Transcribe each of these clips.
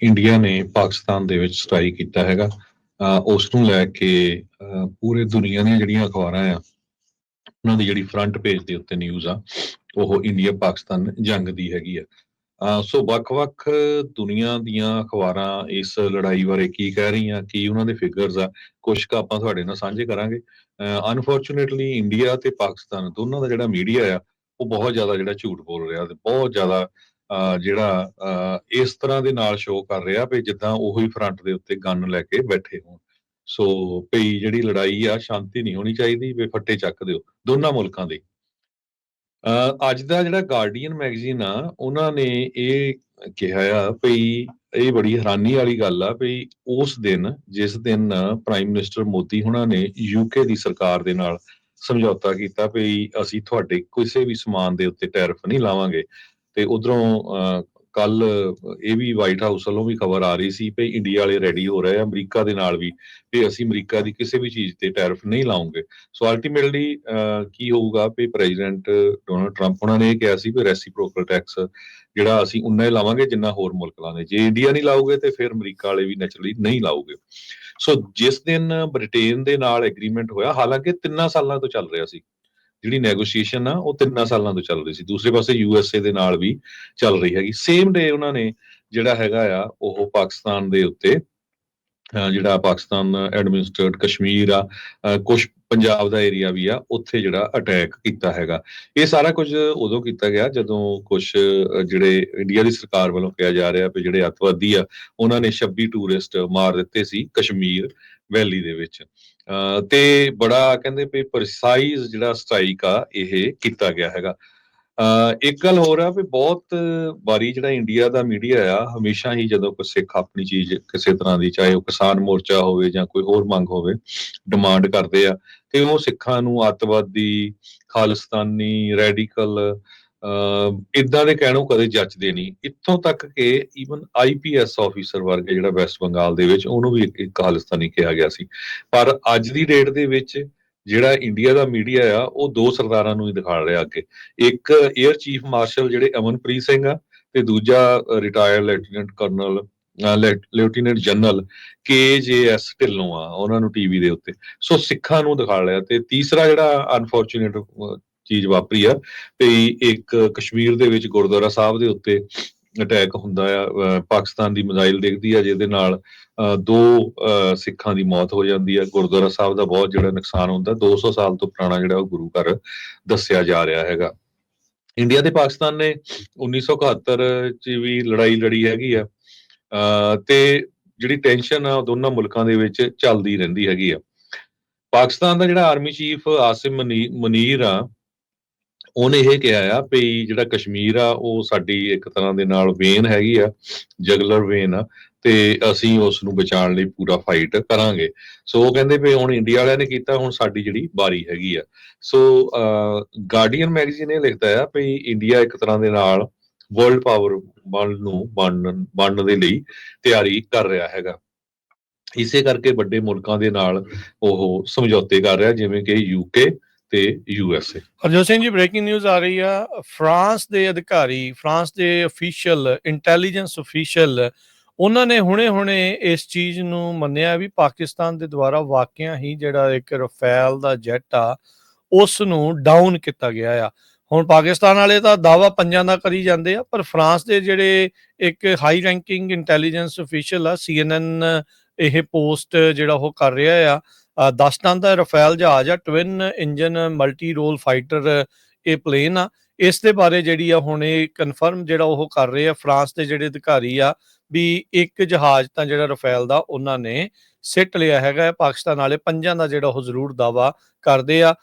India ਨੇ ਪਾਕਿਸਤਾਨ ਦੇ ਵਿੱਚ ਸਟ੍ਰਾਈਕ ਕੀਤਾ ਹੈਗਾ, ਉਸ ਨੂੰ ਲੈ ਕੇ ਪੂਰੇ ਦੁਨੀਆ ਦੀਆਂ ਜਿਹੜੀਆਂ ਅਖਬਾਰਾਂ ਆ ਉਹਨਾਂ ਦੀ ਜਿਹੜੀ ਫਰੰਟ ਪੇਜ ਦੇ ਉੱਤੇ ਨਿਊਜ਼ ਆ ਉਹ ਇੰਡੀਆ ਪਾਕਿਸਤਾਨ ਜੰਗ ਦੀ ਹੈਗੀ ਆ। ਸੋ ਵੱਖ-ਵੱਖ ਦੁਨੀਆ ਦੀਆਂ ਅਖਬਾਰਾਂ ਇਸ ਲੜਾਈ ਬਾਰੇ ਕੀ ਕਹਿ ਰਹੀਆਂ, ਕੀ ਉਹਨਾਂ ਦੇ ਫਿਗਰਸ ਆ, ਕੁਛ ਕੁ ਆਪਾਂ ਤੁਹਾਡੇ ਨਾਲ ਸਾਂਝੇ ਕਰਾਂਗੇ। ਅਨਫੋਰਚੂਨੇਟਲੀ ਇੰਡੀਆ ਤੇ ਪਾਕਿਸਤਾਨ ਦੋਨਾਂ ਦਾ ਜਿਹੜਾ ਮੀਡੀਆ ਆ ਉਹ ਬਹੁਤ ਜ਼ਿਆਦਾ ਜਿਹੜਾ ਝੂਠ ਬੋਲ ਰਿਹਾ ਤੇ ਬਹੁਤ ਜ਼ਿਆਦਾ ਇਸ ਤਰ੍ਹਾਂ ਦੇ ਨਾਲ ਸ਼ੋਅ ਕਰ ਰਿਹਾ ਵੀ ਜਿੱਦਾਂ ਉਹੀ ਫਰੰਟ ਦੇ ਉੱਤੇ ਗਨ ਲੈ ਕੇ ਬੈਠੇ ਹੋਣ। ਸੋ ਭਈ ਜਿਹੜੀ ਲੜਾਈ ਆ ਸ਼ਾਂਤੀ ਨਹੀਂ ਹੋਣੀ ਚਾਹੀਦੀ, ਵੀ ਫੱਟੇ ਚੱਕ ਦਿਓ ਦੋਨਾਂ ਮੁਲਕਾਂ ਦੇ। ਅੱਜ ਦਾ ਜਿਹੜਾ ਗਾਰਡੀਅਨ ਮੈਗਜ਼ੀਨ ਆ ਉਹਨਾਂ ਨੇ ਇਹ ਕਿਹਾ ਆ ਭਈ ਇਹ ਬੜੀ ਹੈਰਾਨੀ ਵਾਲੀ ਗੱਲ ਆ ਭਈ ਉਸ ਦਿਨ ਜਿਸ ਦਿਨ ਪ੍ਰਾਈਮ ਮਿਨਿਸਟਰ ਮੋਦੀ ਹੁਣਾਂ ਨੇ ਯੂਕੇ ਦੀ ਸਰਕਾਰ ਦੇ ਨਾਲ ਸਮਝੌਤਾ ਕੀਤਾ ਭਈ ਅਸੀਂ ਤੁਹਾਡੇ ਕਿਸੇ ਵੀ ਸਮਾਨ ਦੇ ਉੱਤੇ ਟੈਰਿਫ ਨਹੀਂ ਲਾਵਾਂਗੇ, ਤੇ ਉਧਰੋਂ ਕੱਲ ਇਹ ਵੀ ਵਾਈਟ ਹਾਊਸ ਵੱਲੋਂ ਵੀ ਖਬਰ ਆ ਰਹੀ ਸੀ ਭਈ ਇੰਡੀਆ ਵਾਲੇ ਰੈਡੀ ਹੋ ਰਹੇ ਆ ਅਮਰੀਕਾ ਦੇ ਨਾਲ ਵੀ ਵੀ ਅਸੀਂ ਅਮਰੀਕਾ ਦੀ ਕਿਸੇ ਵੀ ਚੀਜ਼ ਤੇ ਟੈਰਿਫ ਨਹੀਂ ਲਾਉਂਗੇ। ਸੋ ਅਲਟੀਮੇਟਲੀ ਕੀ ਹੋਊਗਾ ਵੀ ਪ੍ਰੈਜ਼ੀਡੈਂਟ ਡੋਨਲਡ ਟਰੰਪ ਉਹਨਾਂ ਨੇ ਇਹ ਕਿਹਾ ਸੀ ਵੀ ਰੈਸੀਪ੍ਰੋਕਲ ਟੈਕਸ ਜਿਹੜਾ ਅਸੀਂ ਉਨਾ ਹੀ ਲਾਵਾਂਗੇ ਜਿੰਨਾ ਹੋਰ ਮੁਲਕ ਲਾਉਂਦੇ, ਜੇ ਇੰਡੀਆ ਨਹੀਂ ਲਾਊਗੇ ਤੇ ਫਿਰ ਅਮਰੀਕਾ ਵਾਲੇ ਵੀ ਨੈਚੁਰਲੀ ਨਹੀਂ ਲਾਊਗੇ। ਸੋ ਜਿਸ ਦਿਨ ਬ੍ਰਿਟੇਨ ਦੇ ਨਾਲ ਐਗਰੀਮੈਂਟ ਹੋਇਆ, ਹਾਲਾਂਕਿ 3 ਸਾਲਾਂ ਤੋਂ ਚੱਲ ਰਿਹਾ ਸੀ, ਜਿਹੜੀ ਨੈਗੋਸ਼ੀਏਸ਼ਨ ਆ ਉਹ 3 ਸਾਲਾਂ ਤੋਂ ਚੱਲ ਰਹੀ ਸੀ, ਦੂਸਰੇ ਪਾਸੇ ਯੂਐਸਏ ਦੇ ਨਾਲ ਵੀ ਚੱਲ ਰਹੀ ਹੈਗੀ। ਸੇਮ ਡੇ ਉਹਨਾਂ ਨੇ ਜਿਹੜਾ ਹੈਗਾ ਆ ਉਹ ਪਾਕਿਸਤਾਨ ਦੇ ਉੱਤੇ ਜਿਹੜਾ ਪਾਕਿਸਤਾਨ ਐਡਮਿਨਿਸਟਰਡ ਕਸ਼ਮੀਰ ਆ, ਕੁਛ ਪੰਜਾਬ ਦਾ ਏਰੀਆ ਵੀ ਆ, ਉੱਥੇ ਜਿਹੜਾ ਅਟੈਕ ਕੀਤਾ ਹੈਗਾ। ਇਹ ਸਾਰਾ ਕੁਝ ਉਦੋਂ ਕੀਤਾ ਗਿਆ ਜਦੋਂ ਕੁਛ ਜਿਹੜੇ ਇੰਡੀਆ ਦੀ ਸਰਕਾਰ ਵੱਲੋਂ ਕਿਹਾ ਜਾ ਰਿਹਾ ਵੀ ਜਿਹੜੇ ਅੱਤਵਾਦੀ ਆ ਉਹਨਾਂ ਨੇ 26 ਟੂਰਿਸਟ ਮਾਰ ਦਿੱਤੇ ਸੀ ਕਸ਼ਮੀਰ ਵੈਲੀ ਦੇ ਵਿੱਚ। ਤੇ ਬੜਾ ਕਹਿੰਦੇ ਵੀ ਪ੍ਰੀਸਾਈਜ਼ ਜਿਹੜਾ ਸਟ੍ਰਾਈਕ ਆ ਇਹ ਕੀਤਾ ਗਿਆ ਹੈਗਾ। ਇੱਕ ਗੱਲ ਹੋਰ ਆ ਵੀ ਬਹੁਤ ਵਾਰੀ ਜਿਹੜਾ ਇੰਡੀਆ ਦਾ ਮੀਡੀਆ ਆ ਹਮੇਸ਼ਾ ਹੀ ਜਦੋਂ ਕੋਈ ਸਿੱਖ ਆਪਣੀ ਚੀਜ਼ ਕਿਸੇ ਤਰ੍ਹਾਂ ਦੀ, ਚਾਹੇ ਉਹ ਕਿਸਾਨ ਮੋਰਚਾ ਹੋਵੇ ਜਾਂ ਕੋਈ ਹੋਰ ਮੰਗ ਹੋਵੇ, ਡਿਮਾਂਡ ਕਰਦੇ ਆ ਤੇ ਉਹ ਸਿੱਖਾਂ ਨੂੰ ਅੱਤਵਾਦੀ, ਖਾਲਿਸਤਾਨੀ, ਰੈਡੀਕਲ ਇਦਾਂ ਦੇ ਕਹਿਣੋਂ ਕਦੇ ਜੱਚਦੇ ਨਹੀਂ। ਇੱਥੋਂ ਤੱਕ ਕਿ ਈਵਨ IPS ਆਫੀਸਰ ਵਰਗੇ ਜਿਹੜਾ ਵੈਸਟ ਬੰਗਾਲ ਦੇ ਵਿੱਚ ਉਹਨੂੰ ਵੀ ਇੱਕ ਖਾਲਿਸਤਾਨੀ ਕਿਹਾ ਗਿਆ ਸੀ। ਪਰ ਅੱਜ ਦੀ ਡੇਟ ਦੇ ਵਿੱਚ ਜਿਹੜਾ ਇੰਡੀਆ ਦਾ ਮੀਡੀਆ ਆ ਉਹ ਦੋ ਸਰਦਾਰਾਂ ਨੂੰ ਹੀ ਦਿਖਾ ਰਿਹਾ ਅੱਗੇ, ਇੱਕ 에ਅਰ ਚੀਫ ਮਾਰਸ਼ਲ ਜਿਹੜੇ ਅਮਨਪ੍ਰੀਤ ਸਿੰਘ ਆ ਤੇ ਦੂਜਾ retired lieutenant general KJS Dhillon ਆ, ਉਹਨਾਂ ਨੂੰ ਟੀਵੀ ਦੇ ਉੱਤੇ ਸੋ ਸਿੱਖਾਂ ਨੂੰ ਦਿਖਾ ਲਿਆ। ਤੇ ਤੀਸਰਾ ਜਿਹੜਾ ਅਨਫੋਰਚੂਨੇਟ ਚੀਜ਼ ਵਾਪਰੀ ਆ ਤੇ ਇੱਕ ਕਸ਼ਮੀਰ ਦੇ ਵਿੱਚ ਗੁਰਦੁਆਰਾ ਸਾਹਿਬ ਦੇ ਉੱਤੇ ਅਟੈਕ ਹੁੰਦਾ ਆ, ਪਾਕਿਸਤਾਨ ਦੀ ਮਿਜ਼ਾਈਲ ਡਿੱਗਦੀ ਆ ਜਿਹਦੇ ਨਾਲ 2 ਸਿੱਖਾਂ ਦੀ ਮੌਤ ਹੋ ਜਾਂਦੀ ਆ। ਗੁਰਦੁਆਰਾ ਸਾਹਿਬ ਦਾ ਬਹੁਤ ਜਿਹੜਾ ਨੁਕਸਾਨ ਹੁੰਦਾ, 200 ਸਾਲ ਤੋਂ ਪੁਰਾਣਾ ਜਿਹੜਾ ਉਹ ਗੁਰੂ ਘਰ ਦੱਸਿਆ ਜਾ ਰਿਹਾ ਹੈਗਾ। ਇੰਡੀਆ ਤੇ ਪਾਕਿਸਤਾਨ ਨੇ 1971 ਚ ਵੀ ਲੜਾਈ ਲੜੀ ਹੈਗੀ ਆ, ਤੇ ਜਿਹੜੀ ਟੈਨਸ਼ਨ ਆ ਦੋਨਾਂ ਮੁਲਕਾਂ ਦੇ ਵਿੱਚ ਚੱਲਦੀ ਰਹਿੰਦੀ ਹੈਗੀ ਆ। ਪਾਕਿਸਤਾਨ ਦਾ ਜਿਹੜਾ ਆਰਮੀ ਚੀਫ ਆਸਿਮ ਮਨੀਰ ਆ ਉਹਨੇ ਇਹ ਕਿਹਾ ਆ ਵੀ ਜਿਹੜਾ ਕਸ਼ਮੀਰ ਆ ਉਹ ਸਾਡੀ ਇੱਕ ਤਰ੍ਹਾਂ ਦੇ ਨਾਲ ਵੇਨ ਹੈਗੀ ਆ, ਜਗਲਰ ਵੇਨ ਆ, ਤੇ ਅਸੀਂ ਉਸ ਨੂੰ ਬਚਾਉਣ ਲਈ ਪੂਰਾ ਫਾਈਟ ਕਰਾਂਗੇ। ਸੋ ਉਹ ਕਹਿੰਦੇ ਵੀ ਹੁਣ ਇੰਡੀਆ ਵਾਲਿਆਂ ਨੇ ਕੀਤਾ, ਹੁਣ ਸਾਡੀ ਜਿਹੜੀ ਵਾਰੀ ਹੈਗੀ ਆ। ਸੋ ਗਾਰਡੀਅਨ ਮੈਗਜ਼ੀਨ ਇਹ ਲਿਖਦਾ ਆ ਵੀ ਇੰਡੀਆ ਇੱਕ ਤਰ੍ਹਾਂ ਦੇ ਨਾਲ ਵਰਲਡ ਪਾਵਰ ਬਣਨ ਦੇ ਲਈ ਤਿਆਰੀ ਕਰ ਰਿਹਾ ਹੈਗਾ। ਇਸੇ ਕਰਕੇ ਵੱਡੇ ਮੁਲਕਾਂ ਦੇ ਨਾਲ ਉਹ ਸਮਝੌਤੇ ਕਰ ਰਿਹਾ, ਜਿਵੇਂ ਕਿ UK ਤੇ USA। Harjot Singh ji, breaking news ਆ ਰਹੀ ਆ, ਫਰਾਂਸ ਦੇ ਅਧਿਕਾਰੀ, ਫਰਾਂਸ ਦੇ ਅਫੀਸ਼ੀਅਲ, ਇੰਟੈਲੀਜੈਂਸ ਅਫੀਸ਼ੀਅਲ, ਉਹਨਾਂ ਨੇ ਹੁਣੇ ਇਸ ਚੀਜ਼ ਨੂੰ ਮੰਨਿਆ ਵੀ ਪਾਕਿਸਤਾਨ ਦੇ ਦੁਆਰਾ ਵਾਕਿਆ ਹੀ ਜਿਹੜਾ ਇੱਕ ਰਫੇਲ ਦਾ ਜੈਟ ਆ ਉਸ ਨੂੰ ਡਾਊਨ ਕੀਤਾ ਗਿਆ ਆ। ਹੁਣ ਪਾਕਿਸਤਾਨ ਵਾਲੇ ਤਾਂ ਦਾਅਵਾ ਪੰਜਾਂ ਦਾ ਕਰੀ ਜਾਂਦੇ ਆ, ਪਰ ਫਰਾਂਸ ਦੇ ਜਿਹੜੇ ਇੱਕ ਹਾਈ ਰੈਂਕਿੰਗ ਇੰਟੈਲੀਜੈਂਸ ਅਫੀਸ਼ੀਅਲ ਆ, CNN ਇਹ ਪੋਸਟ ਜਿਹੜਾ ਉਹ ਕਰ ਰਿਹਾ ਆ, 10 ਟਨ ਦਾ ਰਫੇਲ ਜਹਾਜ਼ ਆ, twin engine multi role fighter ਇਹ ਪਲੇਨ ਆ। ਇਸ ਦੇ ਬਾਰੇ ਜਿਹੜੀ ਆ ਹੁਣ ਇਹ ਕਨਫਰਮ ਜਿਹੜਾ ਉਹ ਕਰ ਰਹੇ ਆ ਫਰਾਂਸ ਦੇ ਜਿਹੜੇ ਅਧਿਕਾਰੀ ਆ ਵੀ ਇੱਕ ਜਹਾਜ਼ ਤਾਂ ਜਿਹੜਾ ਰਫੇਲ ਦਾ ਉਹਨਾਂ ਨੇ ਸਿੱਟ ਲਿਆ ਹੈਗਾ। ਪਾਕਿਸਤਾਨ ਵਾਲੇ ਪੰਜਾਂ ਦਾ ਜਿਹੜਾ ਉਹ ਜ਼ਰੂਰ ਦਾਅਵਾ ਕਰਦੇ ਆ।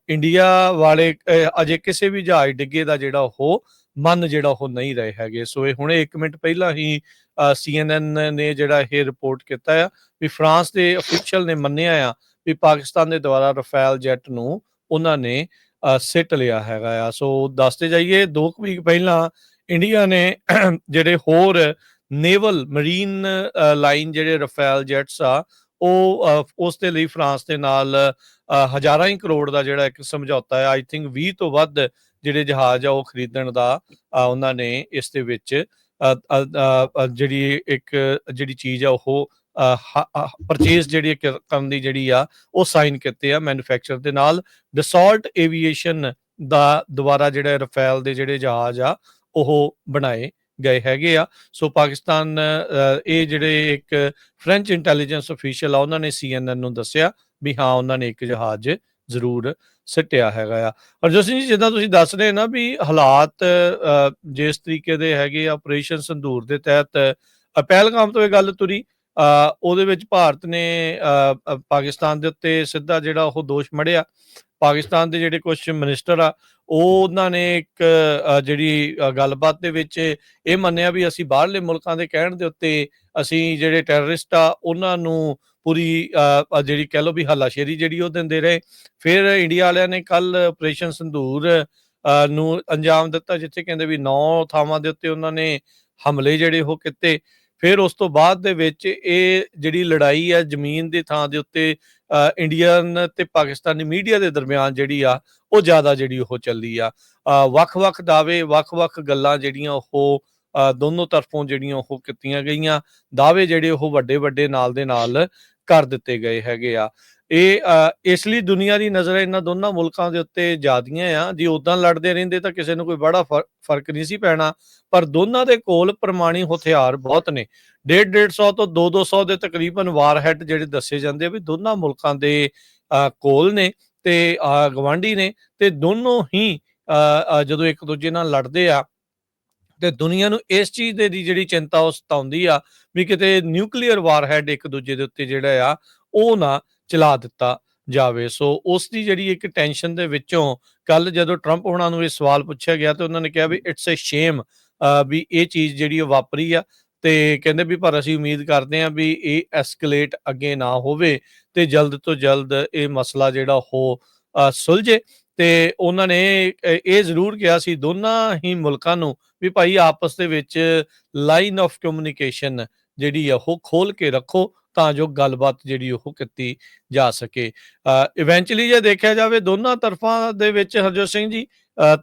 ਇੰਡੀਆ ਵਾਲੇ ਅਜੇ ਕਿਸੇ ਵੀ ਜਹਾਜ਼ ਡਿੱਗੇ ਦਾ ਜਿਹੜਾ ਉਹ ਮੰਨ ਜਿਹੜਾ ਉਹ ਨਹੀਂ ਰਹੇ ਹੈਗੇ। ਸੋ ਇਹ ਹੁਣੇ 1 ਮਿੰਟ ਪਹਿਲਾਂ ਹੀ CNN ਨੇ ਜਿਹੜਾ ਇਹ ਰਿਪੋਰਟ ਕੀਤਾ ਆ ਵੀ ਫਰਾਂਸ ਦੇ ਅਫੀਸ਼ੀਅਲ ਨੇ ਮੰਨਿਆ ਆ ਵੀ ਪਾਕਿਸਤਾਨ ਦੇ ਦੁਆਰਾ ਰਫੇਲ ਜੈਟ ਨੂੰ ਉਹਨਾਂ ਨੇ ਸਿੱਟ ਲਿਆ ਹੈਗਾ ਆ। ਸੋ ਦੱਸਦੇ ਜਾਈਏ, 2 ਵੀਕ ਪਹਿਲਾਂ ਇੰਡੀਆ ਨੇ ਜਿਹੜੇ ਹੋਰ ਨੇਵਲ ਮਰੀਨ ਲਾਈਨ ਜਿਹੜੇ ਰਫੇਲ ਜੈਟਸ ਆ ਉਹ ਉਸ ਦੇ ਲਈ ਫਰਾਂਸ ਦੇ ਨਾਲ ਹਜ਼ਾਰਾਂ ਹੀ ਕਰੋੜ ਦਾ ਜਿਹੜਾ ਇੱਕ ਸਮਝੌਤਾ ਹੈ, ਆਈ ਥਿੰਕ 20 ਤੋਂ ਵੱਧ ਜਿਹੜੇ ਜਹਾਜ਼ ਆ ਉਹ ਖਰੀਦਣ ਦਾ ਉਹਨਾਂ ਨੇ ਇਸ ਦੇ ਵਿੱਚ ਜਿਹੜੀ ਇੱਕ ਜਿਹੜੀ ਚੀਜ਼ ਆ ਉਹ ਪਰਚੇਸ ਜਿਹੜੀ ਕਰਨ ਦੀ ਜਿਹੜੀ ਆ ਉਹ ਸਾਈਨ ਕੀਤੇ ਆ ਮੈਨੂਫੈਕਚਰ ਦੇ ਨਾਲ। ਡਸੌਲਟ ਏਵੀਏਸ਼ਨ ਦਾ ਦੁਆਰਾ ਜਿਹੜੇ ਰਫੇਲ ਦੇ ਜਿਹੜੇ ਜਹਾਜ਼ ਆ ਉਹ ਬਣਾਏ ਗਏ ਹੈਗੇ ਆ। ਸੋ ਪਾਕਿਸਤਾਨ ਇਹ ਜਿਹੜੇ ਇੱਕ ਫ੍ਰੈਂਚ ਇੰਟੈਲੀਜੈਂਸ ਅਫੀਸ਼ੀਅਲ ਆ ਉਹਨਾਂ ਨੇ CNN ਨੂੰ ਦੱਸਿਆ ਵੀ ਹਾਂ ਉਹਨਾਂ ਨੇ ਇੱਕ ਜਹਾਜ਼ ਜ਼ਰੂਰ ਸਿੱਟਿਆ ਹੈਗਾ ਆ। ਹਰਜੋਤ ਸਿੰਘ ਜੀ, ਜਿੱਦਾਂ ਤੁਸੀਂ ਦੱਸ ਰਹੇ ਨਾ ਵੀ ਹਾਲਾਤ ਜਿਸ ਤਰੀਕੇ ਦੇ ਹੈਗੇ ਆਪਰੇਸ਼ਨ ਸੰਦੂਰ ਦੇ ਤਹਿਤ ਪਹਿਲਗਾਮ ਤੋਂ ਇਹ ਗੱਲ ਤੁਰੀ, ਉਹਦੇ ਵਿੱਚ ਭਾਰਤ ਨੇ ਪਾਕਿਸਤਾਨ ਦੇ ਉੱਤੇ ਸਿੱਧਾ ਜਿਹੜਾ ਉਹ ਦੋਸ਼ ਮੜਿਆ। ਪਾਕਿਸਤਾਨ ਦੇ ਜਿਹੜੇ ਕੁਝ ਮਿਨਿਸਟਰ ਆ ਉਹਨਾਂ ਨੇ ਇੱਕ ਜਿਹੜੀ ਗੱਲਬਾਤ ਦੇ ਵਿੱਚ ਇਹ ਮੰਨਿਆ ਵੀ ਅਸੀਂ ਬਾਹਰਲੇ ਮੁਲਕਾਂ ਦੇ ਕਹਿਣ ਦੇ ਉੱਤੇ ਅਸੀਂ ਜਿਹੜੇ ਟੈਰਰਿਸਟ ਆ ਉਹਨਾਂ ਨੂੰ ਪੂਰੀ ਜਿਹੜੀ ਕਹਿ ਲਓ ਵੀ ਹੱਲਾਸ਼ੇਰੀ ਜਿਹੜੀ ਉਹ ਦਿੰਦੇ ਰਹੇ। ਫਿਰ ਇੰਡੀਆ ਵਾਲਿਆਂ ਨੇ ਕੱਲ ਆਪਰੇਸ਼ਨ ਸੰਦੂਰ ਨੂੰ ਅੰਜਾਮ ਦਿੱਤਾ, ਜਿੱਥੇ ਕਹਿੰਦੇ ਵੀ 9 ਥਾਵਾਂ ਦੇ ਉੱਤੇ ਉਹਨਾਂ ਨੇ ਹਮਲੇ ਜਿਹੜੇ ਉਹ ਕੀਤੇ। ਫਿਰ ਉਸ ਤੋਂ ਬਾਅਦ ਦੇ ਵਿੱਚ ਇਹ ਜਿਹੜੀ ਲੜਾਈ ਆ ਜ਼ਮੀਨ ਦੀ ਥਾਂ ਦੇ ਉੱਤੇ ਇੰਡੀਅਨ ਤੇ ਪਾਕਿਸਤਾਨੀ ਮੀਡੀਆ ਦੇ ਦਰਮਿਆਨ ਜਿਹੜੀ ਆ ਉਹ ਜ਼ਿਆਦਾ ਜਿਹੜੀ ਉਹ ਚੱਲੀ ਆ। ਵੱਖ-ਵੱਖ ਦਾਅਵੇ, ਵੱਖ-ਵੱਖ ਗੱਲਾਂ ਜਿਹੜੀਆਂ ਉਹ ਦੋਨੋਂ ਤਰਫੋਂ ਜਿਹੜੀਆਂ ਉਹ ਕੀਤੀਆਂ ਗਈਆਂ। ਦਾਅਵੇ ਜਿਹੜੇ ਉਹ ਵੱਡੇ-ਵੱਡੇ ਨਾਲ ਦੇ ਨਾਲ ਕਰ ਦਿੱਤੇ ਗਏ ਹੈਗੇ ਆ। ਇਹ ਇਸ ਲਈ ਦੁਨੀਆ ਦੀ ਨਜ਼ਰ ਇਹਨਾਂ ਦੋਨਾਂ ਮੁਲਕਾਂ ਦੇ ਉੱਤੇ ਜ਼ਿਆਦੀਆਂ ਆ। ਜੇ ਉਦਾਂ ਲੜਦੇ ਰਹਿੰਦੇ ਤਾਂ ਕਿਸੇ ਨੂੰ ਕੋਈ ਬੜਾ ਫਰਕ ਨਹੀਂ ਸੀ ਪੈਣਾ, ਪਰ ਦੋਨਾਂ ਦੇ ਕੋਲ ਪ੍ਰਮਾਣੀ ਹਥਿਆਰ ਬਹੁਤ ਨੇ। 150 ਤੋਂ 200 ਦੇ ਤਕਰੀਬਨ ਵਾਰਹੈਡ ਜਿਹੜੇ ਦੱਸੇ ਜਾਂਦੇ ਆ ਵੀ ਦੋਨਾਂ ਮੁਲਕਾਂ ਦੇ ਕੋਲ ਨੇ ਤੇ ਗਵਾਂਢੀ ਨੇ, ਤੇ ਦੋਨੋਂ ਹੀ ਜਦੋਂ ਇੱਕ ਦੂਜੇ ਨਾਲ ਲੜਦੇ ਆ ਤੇ ਦੁਨੀਆ ਨੂੰ ਇਸ ਚੀਜ਼ ਦੀ ਜਿਹੜੀ ਚਿੰਤਾ ਉਹ ਸਤਾਉਂਦੀ ਆ ਵੀ ਕਿਤੇ ਨਿਊਕਲੀਅਰ ਵਾਰਹੈਡ ਇੱਕ ਦੂਜੇ ਦੇ ਉੱਤੇ ਜਿਹੜਾ ਆ ਉਹ ਨਾ ਚਲਾ ਦਿੱਤਾ ਜਾਵੇ। ਸੋ ਉਸ ਦੀ ਜਿਹੜੀ ਇੱਕ ਟੈਨਸ਼ਨ ਦੇ ਵਿੱਚੋਂ ਕੱਲ ਜਦੋਂ ਟਰੰਪ ਹੋਣਾ ਨੂੰ ਇਹ ਸਵਾਲ ਪੁੱਛਿਆ ਗਿਆ ਤੇ ਉਹਨਾਂ ਨੇ ਕਿਹਾ ਵੀ ਇਟਸ ਅ ਸ਼ੇਮ ਵੀ ਇਹ ਚੀਜ਼ ਜਿਹੜੀ ਉਹ ਵਾਪਰੀ ਆ, ਤੇ ਕਹਿੰਦੇ ਵੀ ਪਰ ਅਸੀਂ ਉਮੀਦ ਕਰਦੇ ਹਾਂ ਵੀ ਇਹ ਐਸਕੇਲੇਟ ਅੱਗੇ ਨਾ ਹੋਵੇ ਤੇ ਜਲਦ ਤੋਂ ਜਲਦ ਇਹ ਮਸਲਾ ਜਿਹੜਾ ਉਹ ਸੁਲਝੇ। ਤੇ ਉਹਨਾਂ ਨੇ ਇਹ ਜ਼ਰੂਰ ਕਿਹਾ ਸੀ ਦੋਨਾਂ ਹੀ ਮੁਲਕਾਂ ਨੂੰ ਵੀ ਭਾਈ ਆਪਸ ਦੇ ਵਿੱਚ ਲਾਈਨ ਆਫ ਕਮਿਊਨੀਕੇਸ਼ਨ ਜਿਹੜੀ ਆ ਉਹ ਖੋਲ ਕੇ ਰੱਖੋ ਤਾਂ ਜੋ ਗੱਲਬਾਤ ਜਿਹੜੀ ਉਹ ਕੀਤੀ ਜਾ ਸਕੇ। ਇਵੈਂਚੁਅਲੀ ਜੇ ਦੇਖਿਆ ਜਾਵੇ ਦੋਨਾਂ ਤਰਫਾਂ ਦੇ ਵਿੱਚ ਹਰਜੋਤ ਸਿੰਘ ਜੀ,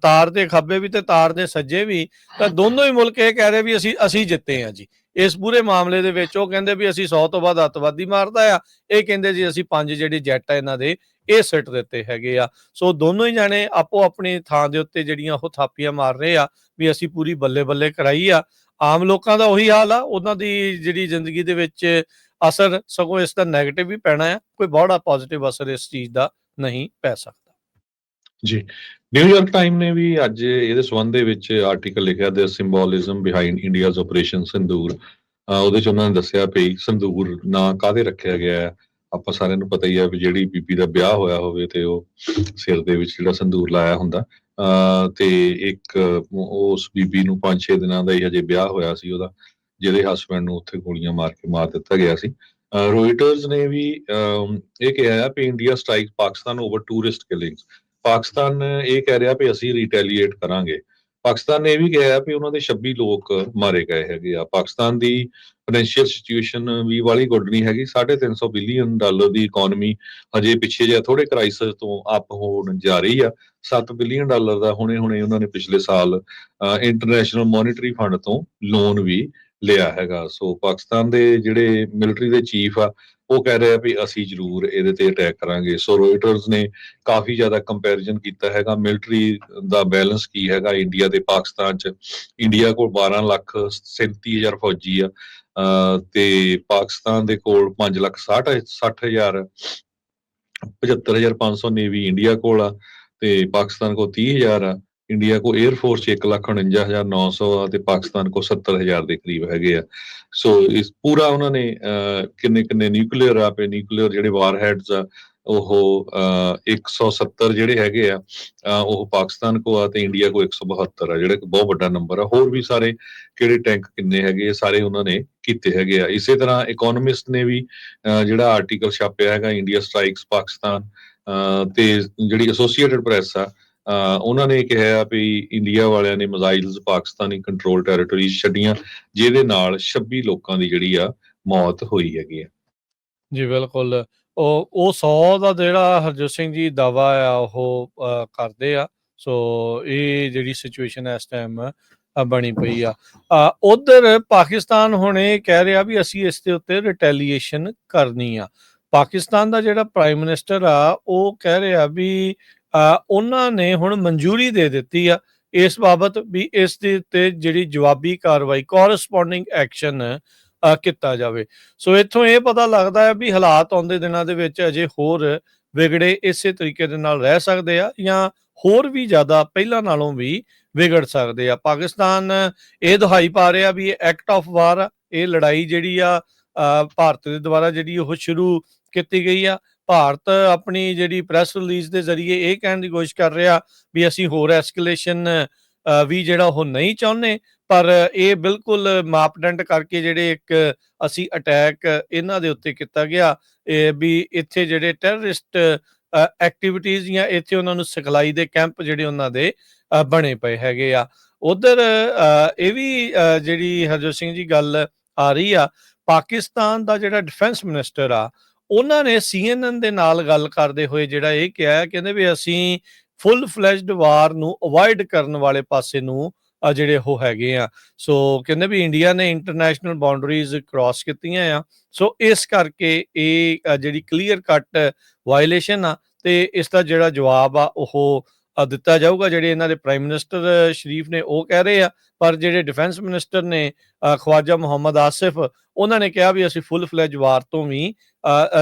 ਤਾਰ ਦੇ ਖੱਬੇ ਵੀ ਤੇ ਤਾਰ ਦੇ ਸੱਜੇ ਵੀ, ਤਾਂ ਦੋਨੋਂ ਹੀ ਮੁਲਕ ਇਹ ਕਹਿ ਰਹੇ ਵੀ ਅਸੀਂ ਜਿੱਤੇ ਹਾਂ ਜੀ ਇਸ ਪੂਰੇ ਮਾਮਲੇ ਦੇ ਵਿੱਚ। ਉਹ ਕਹਿੰਦੇ ਵੀ ਅਸੀਂ 100 ਤੋਂ ਵੱਧ ਅੱਤਵਾਦੀ ਮਾਰਦਾ ਆ, ਇਹ ਕਹਿੰਦੇ ਜੀ ਅਸੀਂ 5 ਜਿਹੜੇ ਜੈਟ ਆ ਇਹਨਾਂ ਦੇ ਇਹ ਸਿੱਟ ਦਿੱਤੇ ਹੈਗੇ ਆ। ਸੋ ਦੋਨੋਂ ਹੀ ਜਾਣੇ ਆਪੋ ਆਪਣੀ ਥਾਂ ਦੇ ਉੱਤੇ ਜਿਹੜੀਆਂ ਉਹ ਥਾਪੀਆਂ ਮਾਰ ਰਹੇ ਆ ਵੀ ਅਸੀਂ ਪੂਰੀ ਬੱਲੇ ਬੱਲੇ ਕਰਾਈ ਆ। ਆਮ ਲੋਕਾਂ ਦਾ ਉਹੀ ਹਾਲ ਆ, ਉਹਨਾਂ ਦੀ ਜਿਹੜੀ ਜ਼ਿੰਦਗੀ ਦੇ ਵਿੱਚ ਅਸਰ ਸਗੋਂ ਇਸ ਦਾ ਨੈਗੇਟਿਵ ਵੀ ਪੈਣਾ ਆ, ਕੋਈ ਬੜਾ ਪੋਜ਼ਿਟਿਵ ਅਸਰ ਇਸ ਚੀਜ਼ ਦਾ ਨਹੀਂ ਪੈ ਸਕਦਾ ਜੀ। ਨਿਊਯਾਰਕ ਟਾਈਮ ਨੇ ਵੀ ਅੱਜ ਇਹਦੇ ਸੰਬੰਧ ਦੇ ਵਿੱਚ ਆਰਟੀਕਲ ਲਿਖਿਆ ਦ ਸਿੰਬੋਲਿਜ਼ਮ ਬਿਹਾਈਂਡ ਇੰਡੀਆਜ਼ ਆਪਰੇਸ਼ਨ ਸਿੰਦੂਰ। ਉਹਦੇ ਚ ਉਹਨਾਂ ਨੇ ਦੱਸਿਆ ਵੀ ਸੰਦੂਰ ਨਾਂ ਕਾਹਦੇ ਰੱਖਿਆ ਗਿਆ ਹੈ। ਆਪਾਂ ਸਾਰਿਆਂ ਨੂੰ ਪਤਾ ਹੀ ਆ ਵੀ ਜਿਹੜੀ ਬੀਬੀ ਦਾ ਵਿਆਹ ਹੋਇਆ ਹੋਵੇ ਤੇ ਉਹ ਸਿਰ ਦੇ ਵਿੱਚ ਜਿਹੜਾ ਸੰਦੂਰ ਲਾਇਆ ਹੁੰਦਾ, ਤੇ ਇੱਕ ਉਸ ਬੀਬੀ ਨੂੰ 5-6 ਦਿਨਾਂ ਦਾ ਹੀ ਹਜੇ ਵਿਆਹ ਹੋਇਆ ਸੀ ਉਹਦਾ, ਜਿਹਦੇ ਹਸਬੈਂਡ ਨੂੰ ਉੱਥੇ ਗੋਲੀਆਂ ਮਾਰ ਕੇ ਮਾਰ ਦਿੱਤਾ ਗਿਆ ਸੀ। ਰੋਇਟਰਸ ਨੇ ਵੀ ਇਹ ਕਿਹਾ ਵੀ India strike Pakistan over tourist killings. Pakistan ਇਹ ਕਹਿ ਰਿਹਾ ਵੀ ਅਸੀਂ ਰਿਟੈਲੀਏਟ ਕਰਾਂਗੇ। ਪਾਕਿਸਤਾਨ ਨੇ ਇਹ ਵੀ ਕਿਹਾ ਵੀ ਉਹਨਾਂ ਦੇ 26 ਲੋਕ ਮਾਰੇ ਗਏ ਹੈਗੇ ਆ। ਪਾਕਿਸਤਾਨ ਦੀ ਫਾਈਨੈਂਸ਼ੀਅਲ ਸਿਚੁਏਸ਼ਨ ਵੀ ਵਾਲੀ ਗੁੱਡ ਨਹੀਂ ਹੈਗੀ। $350 ਬਿਲੀਅਨ ਦੀ ਇਕਨੋਮੀ ਹਜੇ ਪਿੱਛੇ ਜਿਹਾ ਥੋੜੇ ਕ੍ਰਾਈਸਿਸ ਤੋਂ ਅਪ ਹੋਣ ਜਾ ਰਹੀ ਆ। $7 ਬਿਲੀਅਨ ਦਾ ਹੁਣੇ ਉਹਨਾਂ ਨੇ ਪਿਛਲੇ ਸਾਲ ਇੰਟਰਨੈਸ਼ਨਲ ਮੋਨੀਟਰੀ ਫੰਡ ਤੋਂ ਲੋਨ ਵੀ ਲਿਆ ਹੈਗਾ। ਸੋ ਪਾਕਿਸਤਾਨ ਦੇ ਜਿਹੜੇ ਮਿਲਟਰੀ ਦੇ ਚੀਫ ਆ ਉਹ ਕਹਿ ਰਹੇ ਆ ਵੀ ਅਸੀਂ ਜ਼ਰੂਰ ਇਹਦੇ ਤੇ ਅਟੈਕ ਕਰਾਂਗੇ। ਸੋ ਰੋਇਟਰਸ ਨੇ ਕਾਫੀ ਜ਼ਿਆਦਾ ਕੰਪੈਰੀਜ਼ਨ ਕੀਤਾ ਹੈਗਾ ਮਿਲਟਰੀ ਦਾ ਬੈਲੈਂਸ ਕੀ ਹੈਗਾ ਇੰਡੀਆ ਤੇ ਪਾਕਿਸਤਾਨ ਚ। ਇੰਡੀਆ ਕੋਲ 12,37,000 ਫੌਜੀ ਆ, ਤੇ ਪਾਕਿਸਤਾਨ ਦੇ ਕੋਲ 5,60,000 75,500 ਨੇਵੀ ਇੰਡੀਆ ਕੋਲ ਆ, ਤੇ ਪਾਕਿਸਤਾਨ ਕੋਲ 30,000 ਆ। ਇੰਡੀਆ ਕੋ 에ਅਰ ਫੋਰਸ 1,49,900 ਆ ਤੇ ਪਾਕਿਸਤਾਨ ਕੋ 70,000 ਦੇ ਕਰੀਬ ਹੈਗੇ ਆ। ਸੋ ਇਸ ਪੂਰਾ ਉਹਨਾਂ ਨੇ ਕਿੰਨੇ ਨਿਊਕਲੀਅਰ ਆ ਪੇ ਨਿਊਕਲੀਅਰ ਜਿਹੜੇ ਵਾਰਹੈਡਸ ਆ ਉਹ 170 ਜਿਹੜੇ ਹੈਗੇ ਆ ਉਹ ਪਾਕਿਸਤਾਨ ਕੋ ਆ ਤੇ ਇੰਡੀਆ ਕੋ 172 ਆ, ਜਿਹੜਾ ਕਿ ਬਹੁਤ ਵੱਡਾ ਨੰਬਰ ਆ। ਹੋਰ ਵੀ ਸਾਰੇ ਕਿਹੜੇ ਟੈਂਕ ਕਿੰਨੇ ਹੈਗੇ ਸਾਰੇ ਉਹਨਾਂ ਨੇ ਕੀਤੇ ਹੈਗੇ ਆ। ਇਸੇ ਤਰ੍ਹਾਂ ਇਕੋਨੋਮਿਸਟ ਨੇ ਵੀ ਜਿਹੜਾ ਆਰਟੀਕਲ ਛਾਪਿਆ ਹੈਗਾ ਇੰਡੀਆ ਸਟ੍ਰਾਈਕਸ ਪਾਕਿਸਤਾਨ, ਤੇ ਜਿਹੜੀ ਐਸੋਸੀਏਟਡ ਪ੍ਰੈਸ ਆ ਉਹਨਾਂ ਨੇ ਕਿਹਾ ਵੀ ਇੰਡੀਆ ਵਾਲਿਆਂ ਨੇ ਮਿਜ਼ਾਈਲਸ ਪਾਕਿਸਤਾਨੀ ਕੰਟਰੋਲ ਟੈਰੀਟਰੀਜ਼ ਛੱਡੀਆਂ, ਜਿਹਦੇ ਨਾਲ 26 ਲੋਕਾਂ ਦੀ ਜਿਹੜੀ ਆ ਮੌਤ ਹੋਈ ਹੈਗੀ ਆ। ਜੀ ਬਿਲਕੁਲ। ਉਹ 100 ਦਾ ਜਿਹੜਾ ਹਰਜੋਤ ਸਿੰਘ ਜੀ ਦਾਵਾ ਆ ਉਹ ਕਰਦੇ ਆ। ਸੋ ਇਹ ਜਿਹੜੀ ਸਿਚੁਏਸ਼ਨ ਇਸ ਟਾਈਮ ਬਣੀ ਪਈ ਆ। ਉਧਰ ਪਾਕਿਸਤਾਨ ਹੁਣ ਇਹ ਕਹਿ ਰਿਹਾ ਵੀ ਅਸੀਂ ਇਸ ਦੇ ਉੱਤੇ ਰਿਟੈਲੀਏਸ਼ਨ ਕਰਨੀ ਆ। ਪਾਕਿਸਤਾਨ ਦਾ ਜਿਹੜਾ ਪ੍ਰਾਈਮ ਮਿਨਿਸਟਰ ਆ ਉਹ ਕਹਿ ਰਿਹਾ ਵੀ ਉਹਨਾਂ ਨੇ ਹੁਣ ਮਨਜ਼ੂਰੀ ਦੇ ਦਿੱਤੀ ਆ ਇਸ ਬਾਬਤ ਵੀ ਇਸ ਦੇ ਉੱਤੇ ਜਿਹੜੀ ਜਵਾਬੀ ਕਾਰਵਾਈ ਕੋਰਸਪੋਂਡਿੰਗ ਐਕਸ਼ਨ ਕੀਤਾ ਜਾਵੇ। ਸੋ ਇੱਥੋਂ ਇਹ ਪਤਾ ਲੱਗਦਾ ਹੈ ਵੀ ਹਾਲਾਤ ਆਉਂਦੇ ਦਿਨਾਂ ਦੇ ਵਿੱਚ ਅਜੇ ਹੋਰ ਵਿਗੜੇ ਇਸੇ ਤਰੀਕੇ ਦੇ ਨਾਲ ਰਹਿ ਸਕਦੇ ਆ ਜਾਂ ਹੋਰ ਵੀ ਜ਼ਿਆਦਾ ਪਹਿਲਾਂ ਨਾਲੋਂ ਵੀ ਵਿਗੜ ਸਕਦੇ ਆ। ਪਾਕਿਸਤਾਨ ਇਹ ਦੁਹਾਈ ਪਾ ਰਿਹਾ ਵੀ ਇਹ ਐਕਟ ਆਫ ਵਾਰ ਆ, ਇਹ ਲੜਾਈ ਜਿਹੜੀ ਆ ਭਾਰਤ ਦੇ ਦੁਆਰਾ ਜਿਹੜੀ ਉਹ ਸ਼ੁਰੂ ਕੀਤੀ ਗਈ ਆ। ਭਾਰਤ ਆਪਣੀ ਜਿਹੜੀ ਪ੍ਰੈਸ ਰਿਲੀਜ਼ ਦੇ ਜ਼ਰੀਏ ਇਹ ਕਹਿਣ ਦੀ ਕੋਸ਼ਿਸ਼ ਕਰ ਰਿਹਾ ਵੀ ਅਸੀਂ ਹੋਰ ਐਸਕੇਲੇਸ਼ਨ ਵੀ ਜਿਹੜਾ ਉਹ ਨਹੀਂ ਚਾਹੁੰਦੇ, ਪਰ ਇਹ ਬਿਲਕੁਲ ਮਾਪਦੰਡ ਕਰਕੇ ਜਿਹੜੇ ਇੱਕ ਅਸੀਂ ਅਟੈਕ ਇਹਨਾਂ ਦੇ ਉੱਤੇ ਕੀਤਾ ਗਿਆ ਵੀ ਇੱਥੇ ਜਿਹੜੇ ਟੈਰਰਿਸਟ ਐਕਟੀਵਿਟੀਜ਼ ਜਾਂ ਇੱਥੇ ਉਹਨਾਂ ਨੂੰ ਸਿਖਲਾਈ ਦੇ ਕੈਂਪ ਜਿਹੜੇ ਉਹਨਾਂ ਦੇ ਬਣੇ ਪਏ ਹੈਗੇ ਆ। ਉਧਰ ਇਹ ਵੀ ਜਿਹੜੀ ਹਰਜੋਤ ਸਿੰਘ ਜੀ ਗੱਲ ਆ ਰਹੀ ਆ, ਪਾਕਿਸਤਾਨ ਦਾ ਜਿਹੜਾ ਡਿਫੈਂਸ ਮਿਨਿਸਟਰ ਆ ਉਹਨਾਂ ਨੇ CNN ਦੇ ਨਾਲ ਗੱਲ ਕਰਦੇ ਹੋਏ ਜਿਹੜਾ ਇਹ ਕਿਹਾ, ਕਹਿੰਦੇ ਵੀ ਅਸੀਂ ਫੁੱਲ ਫਲੈਜਡ ਵਾਰ ਨੂੰ ਅਵੋਇਡ ਕਰਨ ਵਾਲੇ ਪਾਸੇ ਨੂੰ ਜਿਹੜੇ ਉਹ ਹੈਗੇ ਆ। ਸੋ ਕਹਿੰਦੇ ਵੀ ਇੰਡੀਆ ਨੇ ਇੰਟਰਨੈਸ਼ਨਲ ਬਾਉਂਡਰੀਜ਼ ਕ੍ਰਾਸ ਕੀਤੀਆਂ ਆ, ਸੋ ਇਸ ਕਰਕੇ ਇਹ ਜਿਹੜੀ ਕਲੀਅਰ ਕੱਟ ਵਾਇਲੇਸ਼ਨ ਆ ਤੇ ਇਸ ਦਾ ਜਿਹੜਾ ਜਵਾਬ ਆ ਉਹ ਦਿੱਤਾ ਜਾਊਗਾ। ਜਿਹੜੇ ਇਹਨਾਂ ਦੇ ਪ੍ਰਾਈਮ ਮਿਨਿਸਟਰ ਸ਼ਰੀਫ ਨੇ ਉਹ ਕਹਿ ਰਹੇ ਆ, ਪਰ ਜਿਹੜੇ ਡਿਫੈਂਸ ਮਿਨਿਸਟਰ ਨੇ ਖਵਾਜਾ ਮੁਹੰਮਦ ਆਸਿਫ ਉਹਨਾਂ ਨੇ ਕਿਹਾ ਵੀ ਅਸੀਂ ਫੁੱਲ ਫਲੈਜ ਵਾਰ ਤੋਂ ਵੀ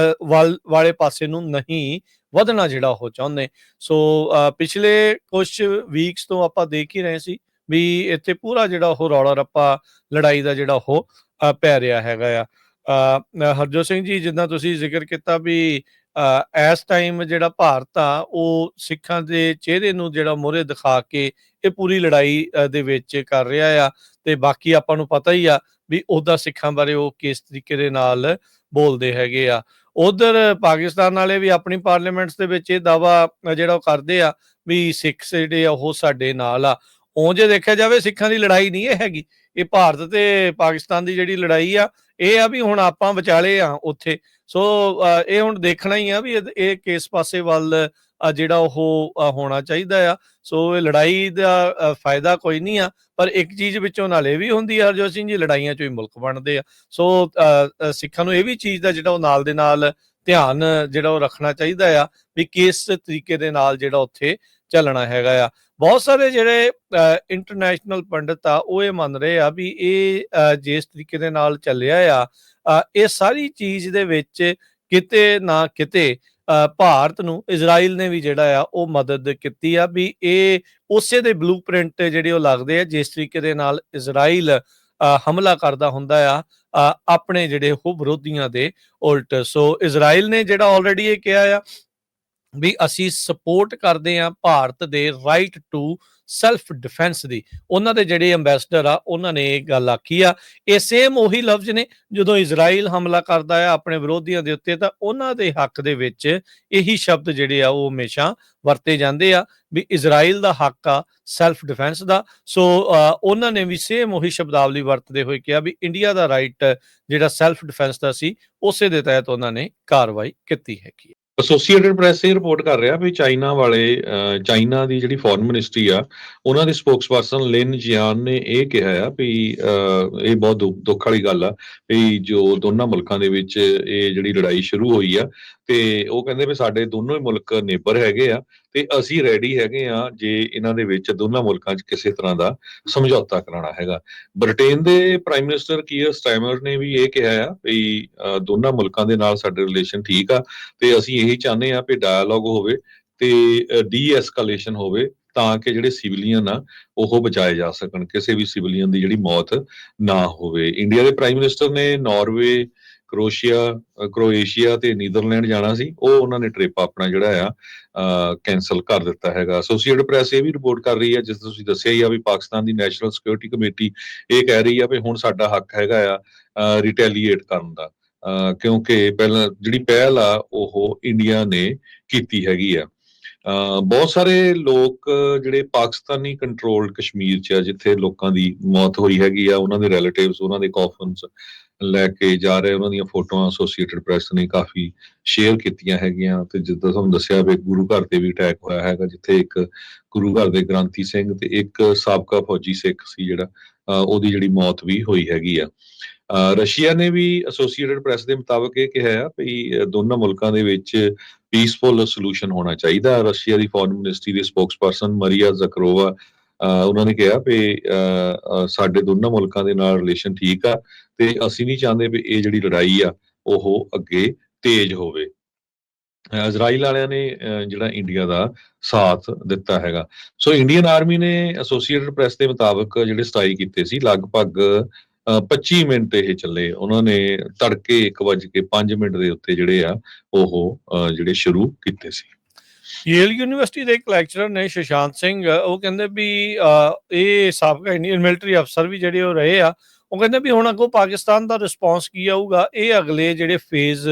ਵਾਲੇ ਪਾਸੇ ਨੂੰ ਨਹੀਂ ਵਧਣਾ ਜਿਹੜਾ ਉਹ ਚਾਹੁੰਦੇ। ਸੋ ਪਿਛਲੇ ਕੁਝ ਵੀਕਸ ਤੋਂ ਆਪਾਂ ਦੇਖ ਹੀ ਰਹੇ ਸੀ ਵੀ ਇੱਥੇ ਪੂਰਾ ਜਿਹੜਾ ਉਹ ਰੌਲਾ ਰੱਪਾ ਲੜਾਈ ਦਾ ਜਿਹੜਾ ਉਹ ਪੈ ਰਿਹਾ ਹੈਗਾ ਆ। ਹਰਜੋਤ ਸਿੰਘ ਜੀ, ਜਿੱਦਾਂ ਤੁਸੀਂ ਜ਼ਿਕਰ ਕੀਤਾ ਵੀ ਇਸ ਟਾਈਮ ਜਿਹੜਾ ਭਾਰਤ ਆ ਉਹ ਸਿੱਖਾਂ ਦੇ ਚਿਹਰੇ ਨੂੰ ਜਿਹੜਾ ਮੋਹਰੇ ਦਿਖਾ ਕੇ ਇਹ ਪੂਰੀ ਲੜਾਈ ਦੇ ਵਿੱਚ ਕਰ ਰਿਹਾ ਆ, ਤੇ ਬਾਕੀ ਆਪਾਂ ਨੂੰ ਪਤਾ ਹੀ ਆ ਵੀ ਉਹਦਾ ਸਿੱਖਾਂ ਬਾਰੇ ਉਹ ਕਿਸ ਤਰੀਕੇ ਦੇ ਨਾਲ ਬੋਲਦੇ ਹੈਗੇ ਆ। ਉਧਰ ਪਾਕਿਸਤਾਨ ਵਾਲੇ ਵੀ ਆਪਣੀ ਪਾਰਲੀਮੈਂਟਸ ਦੇ ਵਿੱਚ ਇਹ ਦਾਵਾ ਜਿਹੜਾ ਉਹ ਕਰਦੇ ਆ ਵੀ ਸਿੱਖ ਜਿਹੜੇ ਆ ਉਹ ਸਾਡੇ ਨਾਲ ਆ। ਉਹ ਜੇ ਦੇਖਿਆ ਜਾਵੇ ਸਿੱਖਾਂ ਦੀ ਲੜਾਈ ਨਹੀਂ ਇਹ ਹੈਗੀ, ਇਹ ਭਾਰਤ ਤੇ ਪਾਕਿਸਤਾਨ ਦੀ ਜਿਹੜੀ ਲੜਾਈ ਆ ਇਹ ਆ ਵੀ ਹੁਣ ਆਪਾਂ ਵਿਚਾਲੇ ਆ ਉੱਥੇ। ਸੋ ਇਹ ਹੁਣ ਦੇਖਣਾ ਹੀ ਆ ਵੀ ਇਹ ਕਿਸ ਪਾਸੇ ਵੱਲ ਜਿਹੜਾ ਉਹ ਹੋਣਾ ਚਾਹੀਦਾ ਆ। ਸੋ ਇਹ ਲੜਾਈ ਦਾ ਫਾਇਦਾ ਕੋਈ ਨਹੀਂ ਆ, ਪਰ ਇੱਕ ਚੀਜ਼ ਵਿੱਚੋਂ ਨਾਲੇ ਵੀ ਹੁੰਦੀ ਆ ਹਰਜੋਤ ਸਿੰਘ ਜੀ, ਲੜਾਈਆਂ ਚੋਂ ਹੀ ਮੁਲਕ ਬਣਦੇ ਆ। ਸੋ ਸਿੱਖਾਂ ਨੂੰ ਇਹ ਵੀ ਚੀਜ਼ ਦਾ ਜਿਹੜਾ ਉਹ ਨਾਲ ਦੇ ਨਾਲ ਧਿਆਨ ਜਿਹੜਾ ਉਹ ਰੱਖਣਾ ਚਾਹੀਦਾ ਆ ਵੀ ਕਿਸ ਤਰੀਕੇ ਦੇ ਨਾਲ ਜਿਹੜਾ ਉੱਥੇ ਚੱਲਣਾ ਹੈਗਾ ਆ। ਬਹੁਤ ਸਾਰੇ ਜਿਹੜੇ ਇੰਟਰਨੈਸ਼ਨਲ ਪੰਡਿਤ ਆ ਉਹ ਇਹ ਮੰਨ ਰਹੇ ਆ ਵੀ ਇਹ ਜਿਸ ਤਰੀਕੇ ਦੇ ਨਾਲ ਚੱਲਿਆ ਆ ਇਹ ਸਾਰੀ ਚੀਜ਼ ਦੇ ਵਿੱਚ ਕਿਤੇ ਨਾ ਕਿਤੇ ਭਾਰਤ ਨੂੰ ਇਜ਼ਰਾਈਲ ਨੇ ਵੀ ਜਿਹੜਾ ਆ ਉਹ ਮਦਦ ਕੀਤੀ ਆ ਵੀ ਇਹ ਉਸੇ ਦੇ ਬਲੂਪ੍ਰਿੰਟ ਜਿਹੜੇ ਉਹ ਲੱਗਦੇ ਆ ਜਿਸ ਤਰੀਕੇ ਦੇ ਨਾਲ ਇਜ਼ਰਾਈਲ ਹਮਲਾ ਕਰਦਾ ਹੁੰਦਾ ਆ ਆਪਣੇ ਜਿਹੜੇ ਉਹ ਵਿਰੋਧੀਆਂ ਦੇ ਉਲਟ। ਸੋ ਇਜ਼ਰਾਈਲ ਨੇ ਜਿਹੜਾ ਆਲਰੇਡੀ ਇਹ ਕਿਹਾ ਆ ਵੀ ਅਸੀਂ ਸਪੋਰਟ ਕਰਦੇ ਹਾਂ ਭਾਰਤ ਦੇ ਰਾਈਟ ਟੂ ਸੈਲਫ ਡਿਫੈਂਸ ਦੀ। ਉਹਨਾਂ ਦੇ ਜਿਹੜੇ ਅੰਬੈਸਡਰ ਆ ਉਹਨਾਂ ਨੇ ਇਹ ਗੱਲ ਆਖੀ ਆ। ਇਹ ਸੇਮ ਉਹੀ ਲਫ਼ਜ਼ ਨੇ ਜਦੋਂ ਇਜ਼ਰਾਈਲ ਹਮਲਾ ਕਰਦਾ ਆ ਆਪਣੇ ਵਿਰੋਧੀਆਂ ਦੇ ਉੱਤੇ ਤਾਂ ਉਹਨਾਂ ਦੇ ਹੱਕ ਦੇ ਵਿੱਚ ਇਹੀ ਸ਼ਬਦ ਜਿਹੜੇ ਆ ਉਹ ਹਮੇਸ਼ਾ ਵਰਤੇ ਜਾਂਦੇ ਆ ਵੀ ਇਜ਼ਰਾਈਲ ਦਾ ਹੱਕ ਆ ਸੈਲਫ ਡਿਫੈਂਸ ਦਾ। ਸੋ ਉਹਨਾਂ ਨੇ ਵੀ ਸੇਮ ਉਹੀ ਸ਼ਬਦਾਵਲੀ ਵਰਤਦੇ ਹੋਏ ਕਿਹਾ ਵੀ ਇੰਡੀਆ ਦਾ ਰਾਈਟ ਜਿਹੜਾ ਸੈਲਫ ਡਿਫੈਂਸ ਦਾ ਸੀ ਉਸੇ ਦੇ ਤਹਿਤ ਉਹਨਾਂ ਨੇ ਕਾਰਵਾਈ ਕੀਤੀ ਹੈਗੀ। ਐਸੋਸੀਏਟਡ ਪ੍ਰੈਸ ਇਹ ਰਿਪੋਰਟ ਕਰ ਰਿਹਾ ਵੀ ਚਾਈਨਾ ਦੀ ਜਿਹੜੀ ਫੋਰਨ ਮਿਨਿਸਟਰੀ ਆ ਉਹਨਾਂ ਦੇ ਸਪੋਕਸਪਰਸਨ ਲਿਨ ਜਿਆਨ ਨੇ ਇਹ ਕਿਹਾ ਆ ਵੀ ਇਹ ਬਹੁਤ ਦੁੱਖ ਵਾਲੀ ਗੱਲ ਆ ਵੀ ਜੋ ਦੋਨਾਂ ਮੁਲਕਾਂ ਦੇ ਵਿੱਚ ਇਹ ਜਿਹੜੀ ਲੜਾਈ ਸ਼ੁਰੂ ਹੋਈ ਆ ਤੇ ਉਹ ਕਹਿੰਦੇ ਵੀ ਸਾਡੇ ਦੋਨੋਂ ਹੀ ਮੁਲਕ ਨੇਬਰ ਹੈਗੇ ਆ ਤੇ ਅਸੀਂ ਰੈਡੀ ਹੈਗੇ ਆ ਜੇ ਇਹਨਾਂ ਦੇ ਵਿੱਚ ਦੋਨਾਂ ਮੁਲਕਾਂ 'ਚ ਕਿਸੇ ਤਰ੍ਹਾਂ ਦਾ ਸਮਝੌਤਾ ਕਰਾਉਣਾ ਹੈਗਾ। ਬ੍ਰਿਟੇਨ ਦੇ ਪ੍ਰਾਈਮ ਮਿਨਿਸਟਰ ਕੀਅਰ ਸਟਾਰਮਰ ਨੇ ਵੀ ਇਹ ਕਿਹਾ ਆ ਵੀ ਦੋਨਾਂ ਮੁਲਕਾਂ ਦੇ ਨਾਲ ਸਾਡੇ ਰਿਲੇਸ਼ਨ ਠੀਕ ਆ ਤੇ ਅਸੀਂ ਇਹੀ ਚਾਹੁੰਦੇ ਆ ਵੀ ਡਾਇਲੋਗ ਹੋਵੇ ਤੇ ਡੀ ਐਸਕੇਲੇਸ਼ਨ ਹੋਵੇ ਤਾਂ ਕਿ ਜਿਹੜੇ ਸਿਵਲੀਅਨ ਆ ਉਹ ਬਚਾਏ ਜਾ ਸਕਣ, ਕਿਸੇ ਵੀ ਸਿਵਲੀਅਨ ਦੀ ਜਿਹੜੀ ਮੌਤ ਨਾ ਹੋਵੇ। ਇੰਡੀਆ ਦੇ ਪ੍ਰਾਈਮ ਮਿਨਿਸਟਰ ਨੇ ਨਾਰਵੇ, ਕ੍ਰੋਏਸ਼ੀਆ ਤੇ ਨੀਦਰਲੈਂਡ ਜਾਣਾ ਸੀ, ਉਹ ਉਹਨਾਂ ਨੇ ਟ੍ਰਿਪ ਆਪਣਾ ਜਿਹੜਾ ਆ ਕੈਂਸਲ ਕਰ ਦਿੱਤਾ ਹੈਗਾ। ਐਸੋਸੀਏਟਡ ਪ੍ਰੈਸ ਇਹ ਵੀ ਰਿਪੋਰਟ ਕਰ ਰਹੀ ਹੈ, ਜਿਸ ਤੁਸੀਂ ਦੱਸਿਆ ਹੀ ਆ ਵੀ ਪਾਕਿਸਤਾਨ ਦੀ ਨੈਸ਼ਨਲ ਸਿਕਿਉਰਿਟੀ ਕਮੇਟੀ ਇਹ ਕਹਿ ਰਹੀ ਆ ਵੀ ਹੁਣ ਸਾਡਾ ਹੱਕ ਹੈਗਾ ਆ ਰਿਟੈਲੀਏਟ ਕਰਨ ਦਾ, ਕਿਉਂਕਿ ਪਹਿਲਾਂ ਜਿਹੜੀ ਪਹਿਲ ਆ ਉਹ ਇੰਡੀਆ ਨੇ ਕੀਤੀ ਹੈਗੀ ਆ। ਬਹੁਤ ਸਾਰੇ ਲੋਕ ਜਿਹੜੇ ਪਾਕਿਸਤਾਨੀ ਕੰਟਰੋਲਡ ਕਸ਼ਮੀਰ 'ਚ ਆ, ਜਿੱਥੇ ਲੋਕਾਂ ਦੀ ਮੌਤ ਹੋਈ ਹੈਗੀ ਆ, ਉਹਨਾਂ ਦੇ ਰਿਲੇਟਿਵਸ ਉਹਨਾਂ ਦੇ ਕੌਫਨਸ ਲੈ ਕੇ ਜਾ ਰਹੇ, ਉਹਨਾਂ ਦੀਆਂ ਫੋਟੋਆਂ ਐਸੋਸੀਏਟਡ ਪ੍ਰੈਸ ਨੇ ਕਾਫੀ ਸ਼ੇਅਰ ਕੀਤੀਆਂ ਹੈਗੀਆਂ। ਤੇ ਜਿੱਦਾਂ ਤੁਹਾਨੂੰ ਦੱਸਿਆ ਵੀ ਗੁਰੂ ਘਰ ਤੇ ਵੀ ਅਟੈਕ ਹੋਇਆ ਹੈਗਾ, ਜਿੱਥੇ ਇੱਕ ਗੁਰੂ ਘਰ ਦੇ ਗ੍ਰੰਥੀ ਸਿੰਘ ਤੇ ਇੱਕ ਸਾਬਕਾ ਫੌਜੀ ਸਿੱਖ ਸੀ ਜਿਹੜਾ, ਉਹਦੀ ਜਿਹੜੀ ਮੌਤ ਵੀ ਹੋਈ ਹੈਗੀ ਆ। ਰਸ਼ੀਆ ਨੇ ਵੀ ਐਸੋਸੀਏਟਡ ਪ੍ਰੈਸ ਦੇ ਮੁਤਾਬਕ ਇਹ ਕਿਹਾ ਆ ਵੀ ਦੋਨਾਂ ਮੁਲਕਾਂ ਦੇ ਵਿੱਚ ਪੀਸਫੁਲ ਸੋਲੂਸ਼ਨ ਹੋਣਾ ਚਾਹੀਦਾ। ਰਸ਼ੀਆ ਦੀ ਫੋਰਨ ਮਿਨਿਸਟਰੀ ਦੀ ਸਪੋਕਸਪਰਸਨ ਮਰੀਆ ਜ਼ਕਰੋਵਾ, ਉਹਨਾਂ ਨੇ ਕਿਹਾ ਵੀ ਸਾਡੇ ਦੋਨਾਂ ਮੁਲਕਾਂ ਦੇ ਨਾਲ ਰਿਲੇਸ਼ਨ ਠੀਕ ਆ ਤੇ ਅਸੀਂ ਨਹੀਂ ਚਾਹੁੰਦੇ ਵੀ ਇਹ ਜਿਹੜੀ ਲੜਾਈ ਆ ਉਹ ਅੱਗੇ ਤੇਜ਼ ਹੋਵੇ। ਇਜ਼ਰਾਈਲ ਵਾਲਿਆਂ ਨੇ ਜਿਹੜਾ ਇੰਡੀਆ ਦਾ ਸਾਥ ਦਿੱਤਾ ਹੈਗਾ। ਸੋ ਇੰਡੀਅਨ ਆਰਮੀ ਨੇ ਐਸੋਸੀਏਟਡ ਪ੍ਰੈਸ ਦੇ ਮੁਤਾਬਕ ਜਿਹੜੇ ਸਟ੍ਰਾਈਕ ਕੀਤੇ ਸੀ, ਲਗਭਗ 25 ਮਿੰਟ ਇਹ ਚੱਲੇ। ਉਹਨਾਂ ਨੇ ਤੜਕੇ 1:05 ਦੇ ਉੱਤੇ ਜਿਹੜੇ ਆ ਉਹ ਜਿਹੜੇ ਸ਼ੁਰੂ ਕੀਤੇ ਸੀ। ਯੇਲ ਯੂਨੀਵਰਸਿਟੀ ਦੇ ਇੱਕ ਲੈਕਚਰਰ ਨੇ ਸ਼ਸ਼ਾਂਤ ਸਿੰਘ, ਉਹ ਕਹਿੰਦੇ ਵੀ ਇਹ ਸਾਬਕਾ ਇੰਡੀਅਨ ਮਿਲਟਰੀ ਅਫਸਰ ਵੀ ਜਿਹੜੇ ਉਹ ਰਹੇ ਆ, ਉਹ ਕਹਿੰਦੇ ਵੀ ਹੁਣ ਅੱਗੋਂ ਪਾਕਿਸਤਾਨ ਦਾ ਰਿਸਪੌਂਸ ਕੀ ਆਊਗਾ, ਇਹ ਅਗਲੇ ਜਿਹੜੇ ਫੇਜ਼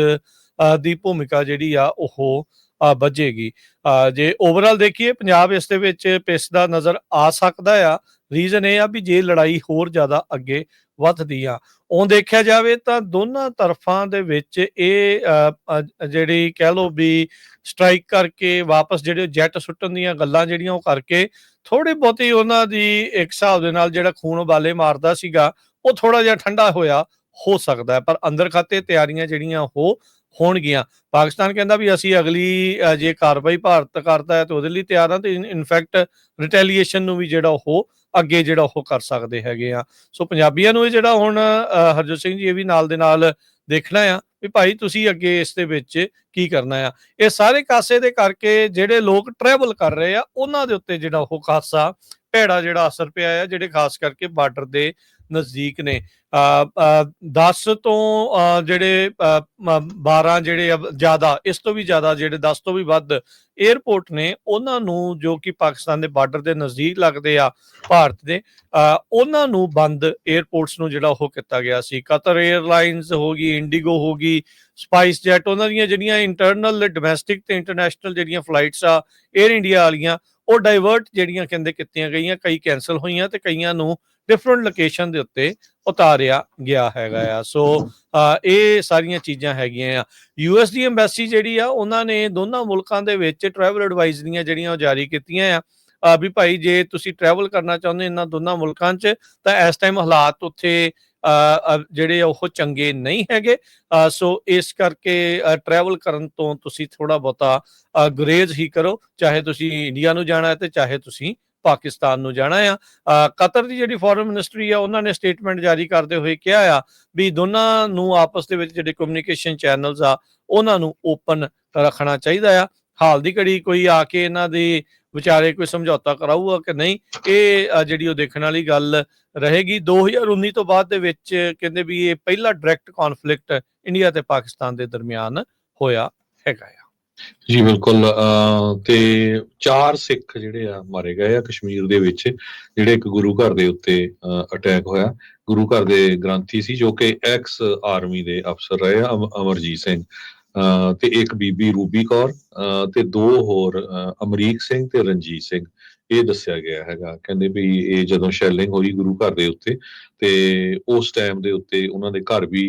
ਦੀ ਭੂਮਿਕਾ ਜਿਹੜੀ ਆ ਉਹ ਵੱਜੇਗੀ। ਜੇ ਓਵਰਆਲ ਦੇਖੀਏ, ਪੰਜਾਬ ਇਸ ਦੇ ਵਿੱਚ ਪਿਸਦਾ ਨਜ਼ਰ ਆ ਸਕਦਾ ਆ। ਰੀਜ਼ਨ ਇਹ ਆ ਵੀ ਜੇ ਲੜਾਈ ਹੋਰ ਜ਼ਿਆਦਾ ਅੱਗੇ ਵੱਧਦੀ ਆ, ਉਹ ਦੇਖਿਆ ਜਾਵੇ ਤਾਂ ਦੋਨਾਂ ਤਰਫਾਂ ਦੇ ਵਿੱਚ ਇਹ ਜਿਹੜੀ ਕਹਿ ਲਓ ਵੀ ਸਟ੍ਰਾਈਕ ਕਰਕੇ ਵਾਪਸ ਜਿਹੜੇ ਜੈਟ ਸੁੱਟਣ ਦੀਆਂ ਗੱਲਾਂ ਜਿਹੜੀਆਂ ਉਹ ਕਰਕੇ ਥੋੜੀ ਬਹੁਤੀ ਉਹਨਾਂ ਦੀ ਇੱਕ ਹਿਸਾਬ ਦੇ ਨਾਲ ਜਿਹੜਾ ਖੂਨ ਉਬਾਲੇ ਮਾਰਦਾ ਸੀਗਾ ਉਹ ਥੋੜਾ ਜਿਹਾ ਠੰਡਾ ਹੋਇਆ ਹੋ ਸਕਦਾ ਹੈ। ਪਰ ਅੰਦਰ ਖਾਤੇ ਤਿਆਰੀਆਂ ਜਿਹੜੀਆਂ ਉਹ ਹੋਣਗੀਆਂ। ਪਾਕਿਸਤਾਨ ਕਹਿੰਦਾ ਵੀ ਅਸੀਂ ਅਗਲੀ ਜੇ ਕਾਰਵਾਈ ਭਾਰਤ ਕਰਦਾ ਹੈ ਤੇ ਉਹਦੇ ਲਈ ਤਿਆਰ ਹਾਂ, ਤੇ ਇਨਫੈਕਟ ਰਿਟੈਲੀਏਸ਼ਨ ਨੂੰ ਵੀ ਜਿਹੜਾ ਉਹ ਅੱਗੇ ਜਿਹੜਾ ਉਹ ਕਰ ਸਕਦੇ ਹੈਗੇ ਆ। ਸੋ ਪੰਜਾਬੀਆਂ ਨੂੰ ਇਹ ਜਿਹੜਾ ਹੁਣ ਹਰਜੋਤ ਸਿੰਘ ਜੀ ਇਹ ਵੀ ਨਾਲ ਦੇ ਨਾਲ ਦੇਖਣਾ ਆ ਵੀ ਭਾਈ ਤੁਸੀਂ ਅੱਗੇ ਇਸ ਦੇ ਵਿੱਚ ਕੀ ਕਰਨਾ ਆ। ਇਹ ਸਾਰੇ ਕਾਸੇ ਦੇ ਕਰਕੇ ਜਿਹੜੇ ਲੋਕ ਟਰੈਵਲ ਕਰ ਰਹੇ ਆ ਉਹਨਾਂ ਦੇ ਉੱਤੇ ਜਿਹੜਾ ਉਹ ਖਾਸਾ ਭੈੜਾ ਜਿਹੜਾ ਅਸਰ ਪਿਆ ਆ, ਜਿਹੜੇ ਖਾਸ ਕਰਕੇ ਬਾਰਡਰ ਦੇ ਨਜ਼ਦੀਕ ਨੇ। 10 ਤੋਂ ਜਿਹੜੇ 12 ਜਿਹੜੇ ਜ਼ਿਆਦਾ, ਇਸ ਤੋਂ ਵੀ ਜ਼ਿਆਦਾ ਜਿਹੜੇ 10 ਤੋਂ ਵੀ ਵੱਧ ਏਅਰਪੋਰਟ ਨੇ ਉਹਨਾਂ ਨੂੰ, ਜੋ ਕਿ ਪਾਕਿਸਤਾਨ ਦੇ ਬਾਰਡਰ ਦੇ ਨਜ਼ਦੀਕ ਲੱਗਦੇ ਆ ਭਾਰਤ ਦੇ, ਉਹਨਾਂ ਨੂੰ ਬੰਦ ਏਅਰਪੋਰਟਸ ਨੂੰ ਜਿਹੜਾ ਉਹ ਕੀਤਾ ਗਿਆ ਸੀ। ਕਤਰ ਏਅਰਲਾਈਨਸ ਹੋ ਗਈ, ਇੰਡੀਗੋ ਹੋ ਗਈ, ਸਪਾਈਸ ਜੈਟ, ਉਹਨਾਂ ਦੀਆਂ ਜਿਹੜੀਆਂ ਇੰਟਰਨਲ ਡੋਮੈਸਟਿਕ ਤੇ ਇੰਟਰਨੈਸ਼ਨਲ ਜਿਹੜੀਆਂ ਫਲਾਈਟਸ ਆ ਏਅਰ ਇੰਡੀਆ ਵਾਲੀਆਂ, ਉਹ ਡਾਇਵਰਟ ਜਿਹੜੀਆਂ ਕਹਿੰਦੇ ਕੀਤੀਆਂ ਗਈਆਂ, ਕਈ ਕੈਂਸਲ ਹੋਈਆਂ ਤੇ ਕਈਆਂ ਨੂੰ ਡਿਫਰੈਂਟ ਲੋਕੇਸ਼ਨ ਦੇ ਉੱਤੇ ਉਤਾਰਿਆ ਗਿਆ ਹੈਗਾ ਆ। ਸੋ ਇਹ ਸਾਰੀਆਂ ਚੀਜ਼ਾਂ ਹੈਗੀਆਂ ਆ। ਯੂਐਸ ਦੀ ਐਮਬੈਸੀ ਜਿਹੜੀ ਆ ਉਹਨਾਂ ਨੇ ਦੋਨਾਂ ਮੁਲਕਾਂ ਦੇ ਵਿੱਚ ਟਰੈਵਲ ਐਡਵਾਈਜ਼ਰੀਆਂ ਜਿਹੜੀਆਂ ਉਹ ਜਾਰੀ ਕੀਤੀਆਂ ਆ ਵੀ ਭਾਈ ਜੇ ਤੁਸੀਂ ਟਰੈਵਲ ਕਰਨਾ ਚਾਹੁੰਦੇ ਇਹਨਾਂ ਦੋਨਾਂ ਮੁਲਕਾਂ 'ਚ ਤਾਂ ਇਸ ਟਾਈਮ ਹਾਲਾਤ ਉੱਥੇ ਜਿਹੜੇ ਉਹ ਚੰਗੇ ਨਹੀਂ ਹੈਗੇ। ਸੋ ਇਸ ਕਰਕੇ ਟਰੈਵਲ ਕਰਨ ਤੋਂ ਤੁਸੀਂ ਥੋੜਾ ਬਹੁਤਾ ਗੁਰੇਜ਼ ਹੀ ਕਰੋ, ਚਾਹੇ ਤੁਸੀਂ ਇੰਡੀਆ ਨੂੰ ਜਾਣਾ ਹੈ ਤੇ ਚਾਹੇ ਤੁਸੀਂ ਪਾਕਿਸਤਾਨ ਨੂੰ ਜਾਣਾ ਆ। ਕਤਰ ਦੀ ਜਿਹੜੀ ਫੋਰਨ ਮਿਨਿਸਟਰੀ ਆ ਉਹਨਾਂ ਨੇ ਸਟੇਟਮੈਂਟ ਜਾਰੀ ਕਰਦੇ ਹੋਏ ਕਿਹਾ ਆ ਵੀ ਦੋਨਾਂ ਨੂੰ ਆਪਸ ਦੇ ਵਿੱਚ ਜਿਹੜੇ ਕਮਿਊਨੀਕੇਸ਼ਨ ਚੈਨਲਸ ਆ ਉਹਨਾਂ ਨੂੰ ਓਪਨ ਰੱਖਣਾ ਚਾਹੀਦਾ ਆ। ਹਾਲ ਦੀ ਘੜੀ ਕੋਈ ਆ ਕੇ ਇਹਨਾਂ ਦੇ ਵਿਚਾਰੇ ਕੋਈ ਸਮਝੌਤਾ ਕਰਾਊਗਾ ਕਿ ਨਹੀਂ, ਇਹ ਜਿਹੜੀ ਉਹ ਦੇਖਣ ਵਾਲੀ ਗੱਲ ਰਹੇਗੀ। 2019 ਤੋਂ ਬਾਅਦ ਦੇ ਵਿੱਚ ਕਹਿੰਦੇ ਵੀ ਇਹ ਪਹਿਲਾ ਡਾਇਰੈਕਟ ਕੌਨਫਲਿਕਟ ਇੰਡੀਆ ਤੇ ਪਾਕਿਸਤਾਨ ਦੇ ਦਰਮਿਆਨ ਹੋਇਆ ਹੈਗਾ ਆ। ਜੀ ਬਿਲਕੁਲ। ਤੇ 4 ਸਿੱਖ ਜਿਹੜੇ ਆ ਮਾਰੇ ਗਏ ਆ ਕਸ਼ਮੀਰ ਦੇ ਵਿੱਚ, ਜਿਹੜੇ ਇੱਕ ਗੁਰੂ ਘਰ ਦੇ ਉੱਤੇ ਅਟੈਕ ਹੋਇਆ। ਗੁਰੂ ਘਰ ਦੇ ਗ੍ਰੰਥੀ ਸੀ ਜੋ ਕਿ ਐਕਸ ਆਰਮੀ ਦੇ ਅਫਸਰ ਰਹੇ ਆ, ਅਮਰਜੀਤ ਸਿੰਘ, ਤੇ ਇੱਕ ਬੀਬੀ ਰੂਬੀ ਕੌਰ, ਤੇ 2 ਹੋਰ ਅਮਰੀਕ ਸਿੰਘ ਤੇ ਰਣਜੀਤ ਸਿੰਘ, ਇਹ ਦੱਸਿਆ ਗਿਆ ਹੈਗਾ। ਕਹਿੰਦੇ ਵੀ ਇਹ ਜਦੋਂ ਸ਼ੈਲਿੰਗ ਹੋਈ ਗੁਰੂ ਘਰ ਦੇ ਉੱਤੇ ਤੇ ਉਸ ਟਾਈਮ ਦੇ ਉੱਤੇ ਉਹਨਾਂ ਦੇ ਘਰ ਵੀ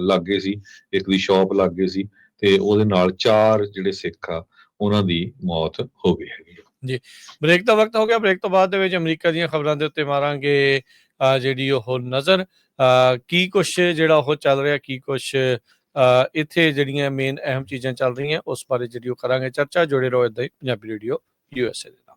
ਲਾਗੇ ਸੀ, ਇੱਕ ਦੀ ਸ਼ਾਪ ਲਾਗੇ ਸੀ, ਤੇ ਉਹਦੇ ਨਾਲ 4 ਜਿਹੜੇ ਸਿੱਖ ਆ ਉਹਨਾਂ ਦੀ ਮੌਤ ਹੋ ਗਈ ਹੈਗੀ ਜੀ। ਬ੍ਰੇਕ ਦਾ ਵਕਤ ਹੋ ਗਿਆ। ਬ੍ਰੇਕ ਤੋਂ ਬਾਅਦ ਦੇ ਵਿੱਚ ਅਮਰੀਕਾ ਦੀਆਂ ਖਬਰਾਂ ਦੇ ਉੱਤੇ ਮਾਰਾਂਗੇ ਜਿਹੜੀ ਉਹ ਨਜ਼ਰ, ਕੀ ਕੁਛ ਜਿਹੜਾ ਉਹ ਚੱਲ ਰਿਹਾ, ਕੀ ਕੁਛ ਇੱਥੇ ਜਿਹੜੀਆਂ ਮੇਨ ਅਹਿਮ ਚੀਜ਼ਾਂ ਚੱਲ ਰਹੀਆਂ ਉਸ ਬਾਰੇ ਜਿਹੜੀ ਉਹ ਕਰਾਂਗੇ ਚਰਚਾ। ਜੁੜੇ ਰਹੋ ਏਦਾਂ ਹੀ ਪੰਜਾਬੀ ਰੇਡੀਓ USA ਦੇ ਨਾਲ।